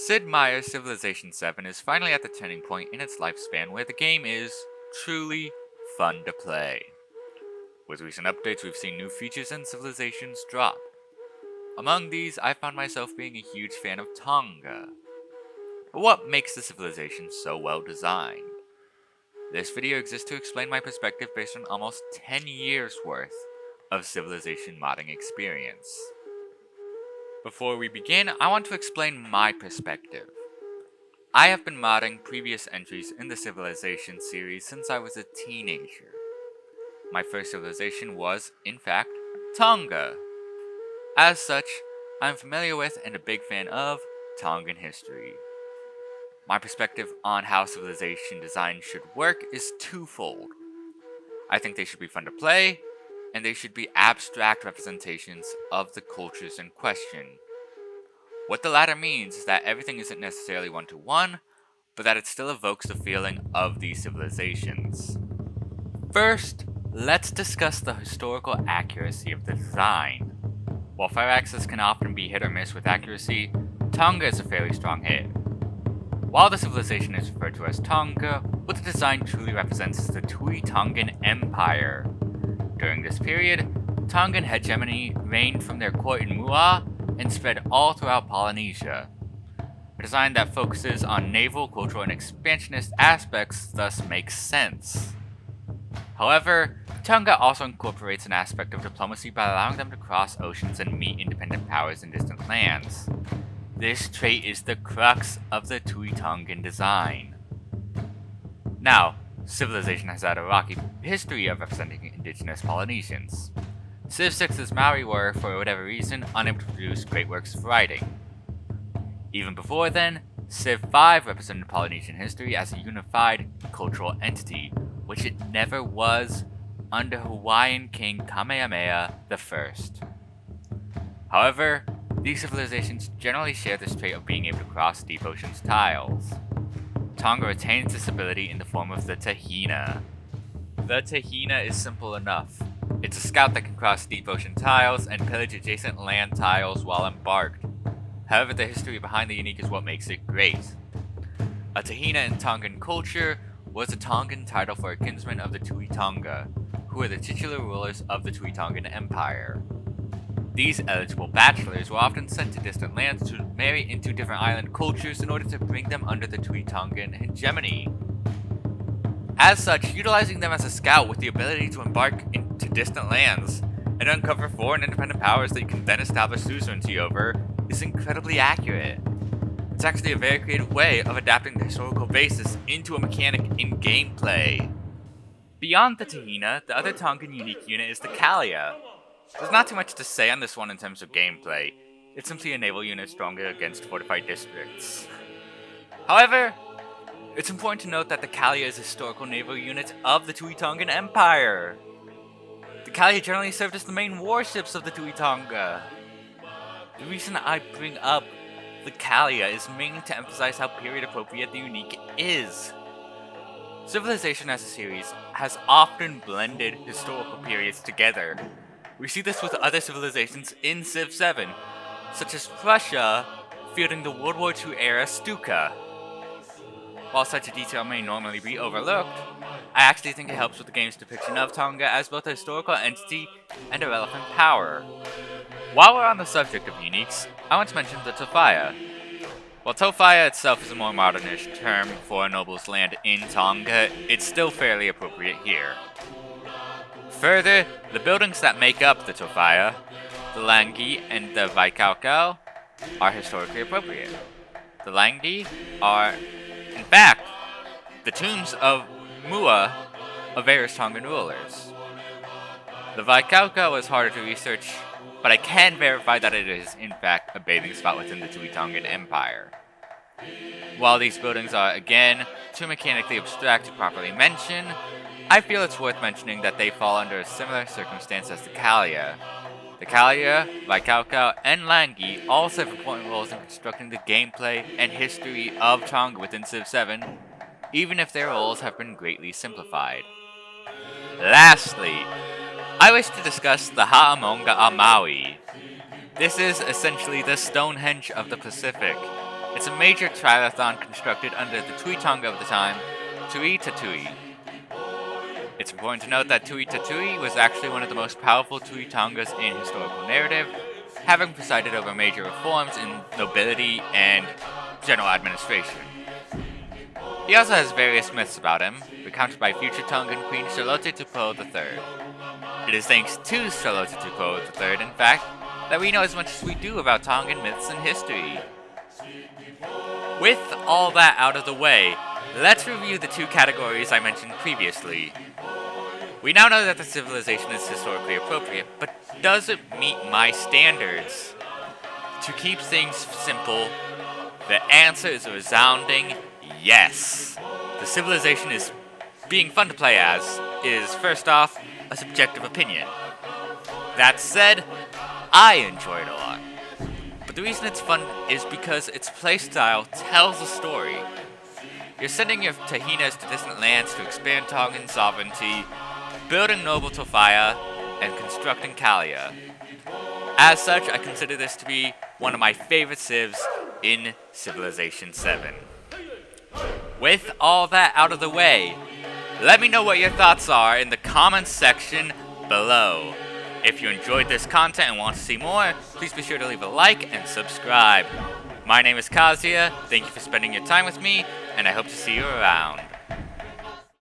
Sid Meier's Civilization VII is finally at the turning point in its lifespan where the game is truly fun to play. With recent updates, we've seen new features and civilizations drop. Among these, I found myself being a huge fan of Tonga. But what makes the civilization so well designed? This video exists to explain my perspective based on almost 10 years worth of civilization modding experience. Before we begin, I want to explain my perspective. I have been modding previous entries in the Civilization series since I was a teenager. My first civilization was, in fact, Tonga. As such, I am familiar with and a big fan of Tongan history. My perspective on how civilization design should work is twofold. I think they should be fun to play, and they should be abstract representations of the cultures in question. What the latter means is that everything isn't necessarily one-to-one, but that it still evokes the feeling of these civilizations. First, let's discuss the historical accuracy of the design. While Firaxis can often be hit or miss with accuracy, Tonga is a fairly strong hit. While the civilization is referred to as Tonga, what the design truly represents is the Tongan Empire. During this period, Tongan hegemony reigned from their court in Mua and spread all throughout Polynesia. A design that focuses on naval, cultural, and expansionist aspects thus makes sense. However, Tonga also incorporates an aspect of diplomacy by allowing them to cross oceans and meet independent powers in distant lands. This trait is the crux of the Tongan design. Now, civilization has had a rocky history of representing indigenous Polynesians. Civ 6's Maori were, for whatever reason, unable to produce great works of writing. Even before then, Civ 5 represented Polynesian history as a unified cultural entity, which it never was under Hawaiian King Kamehameha I. However, these civilizations generally share this trait of being able to cross deep ocean's tiles. Tonga retains this ability in the form of the Tahina. The Tahina is simple enough. It's a scout that can cross deep ocean tiles and pillage adjacent land tiles while embarked. However, the history behind the unique is what makes it great. A Tahina in Tongan culture was a Tongan title for a kinsman of the Tonga, who were the titular rulers of the Tongan Empire. These eligible bachelors were often sent to distant lands to marry into different island cultures in order to bring them under the Tongan hegemony. As such, utilizing them as a scout with the ability to embark into distant lands and uncover foreign independent powers that you can then establish suzerainty over is incredibly accurate. It's actually a very creative way of adapting the historical basis into a mechanic in gameplay. Beyond the Tahina, the other Tongan unique unit is the Kazia. There's not too much to say on this one in terms of gameplay. It's simply a naval unit stronger against fortified districts. However, it's important to note that the Kazia is a historical naval unit of the Tongan Empire. The Kazia generally served as the main warships of the Tonga. The reason I bring up the Kazia is mainly to emphasize how period appropriate the unique is. Civilization as a series has often blended historical periods together. We see this with other civilizations in Civ 7, such as Prussia fielding the World War II era Stuka. While such a detail may normally be overlooked, I actually think it helps with the game's depiction of Tonga as both a historical entity and a relevant power. While we're on the subject of uniques, I want to mention the Tofaya. While Tofaya itself is a more modernish term for a noble's land in Tonga, it's still fairly appropriate here. Further, the buildings that make up the Tofaya, the Langi and the Vaikaucau, are historically appropriate. The Langi are, in fact, the tombs of Mua of various Tongan rulers. The Vaikaucau is harder to research, but I can verify that it is, in fact, a bathing spot within the Tongan Empire. While these buildings are, again, too mechanically abstract to properly mention, I feel it's worth mentioning that they fall under a similar circumstance as the Kazia. The Kazia, Vaikaucau, and Langi all serve important roles in constructing the gameplay and history of Tonga within Civ 7, even if their roles have been greatly simplified. Lastly, I wish to discuss the Ha'amonga a Maui. This is essentially the Stonehenge of the Pacific. It's a major triathlon constructed under the Tui Tonga of the time, Tui Tatui. It's important to note that Tui Tatui was actually one of the most powerful Tui Tongas in historical narrative, having presided over major reforms in nobility and general administration. He also has various myths about him, recounted by future Tongan Queen Charlotte Tupou III. It is thanks to Charlotte Tupou III, in fact, that we know as much as we do about Tongan myths and history. With all that out of the way, let's review the two categories I mentioned previously. We now know that the civilization is historically appropriate, but does it meet my standards? To keep things simple, the answer is a resounding yes. The civilization is being fun to play as is, first off, a subjective opinion. That said, I enjoy it a lot. But the reason it's fun is because its playstyle tells a story. You're sending your Tahinas to distant lands to expand Tongan sovereignty, building noble Tofaya, and constructing Kazia. As such, I consider this to be one of my favorite civs in Civilization VII. With all that out of the way, let me know what your thoughts are in the comments section below. If you enjoyed this content and want to see more, please be sure to leave a like and subscribe. My name is Kazia, thank you for spending your time with me, and I hope to see you around.